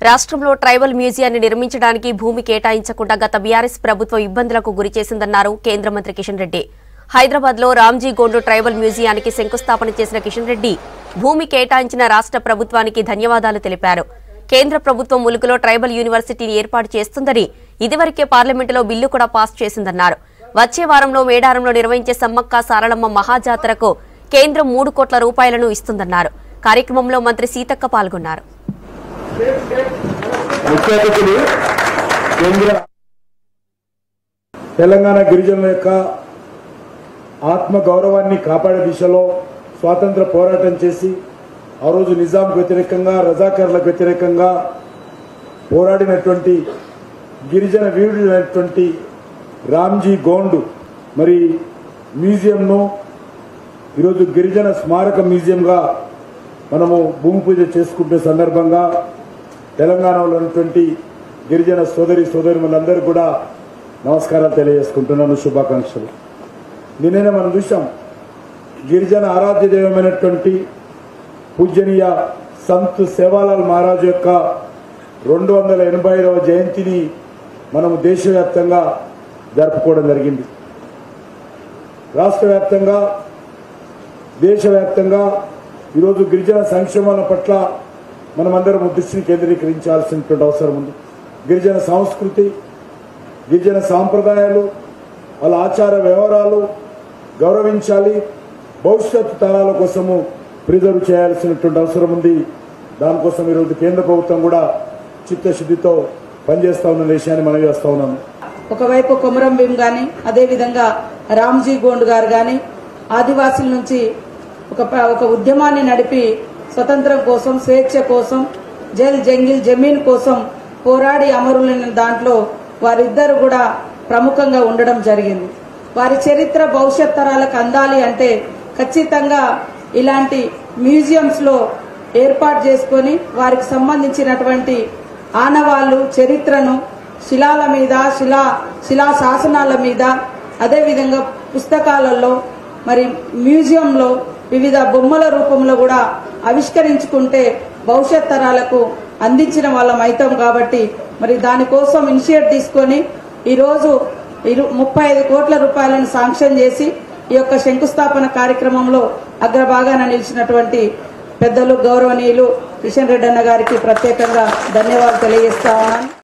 రాష్ట్రంలో ట్రైబల్ మ్యూజియాన్ని నిర్మించడానికి భూమి కేటాయించకుండా గత బీఆర్ఎస్ ప్రభుత్వం ఇబ్బందులకు గురిచేసిందన్నారు కేంద్ర మంత్రి కిషన్ రెడ్డి. హైదరాబాద్లో రామ్జీ గోండు ట్రైబల్ మ్యూజియానికి శంకుస్థాపన చేసిన కిషన్ రెడ్డి భూమి కేటాయించిన రాష్ట్ర ప్రభుత్వానికి ధన్యవాదాలు తెలిపారు. కేంద్ర ప్రభుత్వం ములుగులో ట్రైబల్ యూనివర్సిటీని ఏర్పాటు చేస్తుందని ఇదివరకే పార్లమెంటులో బిల్లు కూడా పాస్ చేసిందన్నారు. వచ్చే వారంలో మేడారంలో నిర్వహించే సమ్మక్క సారలమ్మ మహాజాతరకు కేంద్రం 3 కోట్ల రూపాయలను ఇస్తుందన్నారు. కార్యక్రమంలో మంత్రి సీతక్క పాల్గొన్నారు. తెలంగాణ గిరిజనుల యొక్క ఆత్మ గౌరవాన్ని కాపాడే దిశలో స్వాతంత్ర పోరాటం చేసి ఆ రోజు నిజాంకు వ్యతిరేకంగా రజాకర్లకు వ్యతిరేకంగా పోరాడినటువంటి గిరిజన వీరుడైనటువంటి రామ్జీ గోండు మరి మ్యూజియంను ఈరోజు గిరిజన స్మారక మ్యూజియంగా మనము భూమి పూజ చేసుకుంటే సందర్భంగా తెలంగాణలో ఉన్నటువంటి గిరిజన సోదరిమణులందరూ కూడా నమస్కారాలు తెలియజేసుకుంటున్నాను, శుభాకాంక్షలు. నిన్ననే మనం చూసాం గిరిజన ఆరాధ్య దైవమైనటువంటి పూజనీయ సంత్ సేవాలాల్ మహారాజు యొక్క 285వ జయంతిని మనము దేశవ్యాప్తంగా జరుపుకోవడం జరిగింది. రాష్ట్ర వ్యాప్తంగా దేశవ్యాప్తంగా ఈరోజు గిరిజన సంక్షేమాల పట్ల మనమందరం దృష్టిని కేంద్రీకరించాల్సినటువంటి అవసరం ఉంది. గిరిజన సంస్కృతి, గిరిజన సాంప్రదాయాలు, వాళ్ళ ఆచార వ్యవహారాలు గౌరవించాలి. భవిష్యత్తు తరాల కోసము ప్రిజర్వ్ చేయాల్సినటువంటి అవసరం ఉంది. దానికోసం ఈరోజు కేంద్ర ప్రభుత్వం కూడా చిత్తశుద్ధితో పనిచేస్తా ఉన్న విషయాన్ని మనం చేస్తా ఉన్నాము. ఒకవైపు కొమరం భీం గాని, అదేవిధంగా రామ్జీ గోండ్ గారు గాని ఆదివాసుల నుంచి ఒక ఉద్యమాన్ని నడిపి స్వతంత్రం కోసం, స్వేచ్ఛ కోసం, జల్ జంగిల్ జమీన్ కోసం పోరాడి అమరులైన దాంట్లో వారిద్దరు కూడా ప్రముఖంగా ఉండడం జరిగింది. వారి చరిత్ర భవిష్యత్ తరాలకు అందాలి అంటే ఖచ్చితంగా ఇలాంటి మ్యూజియంస్ లో ఏర్పాటు చేసుకుని వారికి సంబంధించినటువంటి ఆనవాళ్లు, చరిత్రను శిలాల మీద, శిలా శాసనాల మీద, అదేవిధంగా పుస్తకాలలో, మరి మ్యూజియంలో వివిధ బొమ్మల రూపంలో కూడా ఆవిష్కరించుకుంటే భవిష్యత్ తరాలకు అందించిన వాళ్ళం అవుతాం. కాబట్టి మరి దానికోసం ఇనిషియేట్ తీసుకొని ఈరోజు 35 కోట్ల రూపాయలను శాంక్షన్ చేసి ఈ యొక్క శంకుస్థాపన కార్యక్రమంలో అగ్రభాగాన నిలిచినటువంటి పెద్దలు గౌరవనీయులు కిషన్ రెడ్డి అన్న గారికి ప్రత్యేకంగా ధన్యవాదాలు తెలియజేస్తా ఉన్నాను.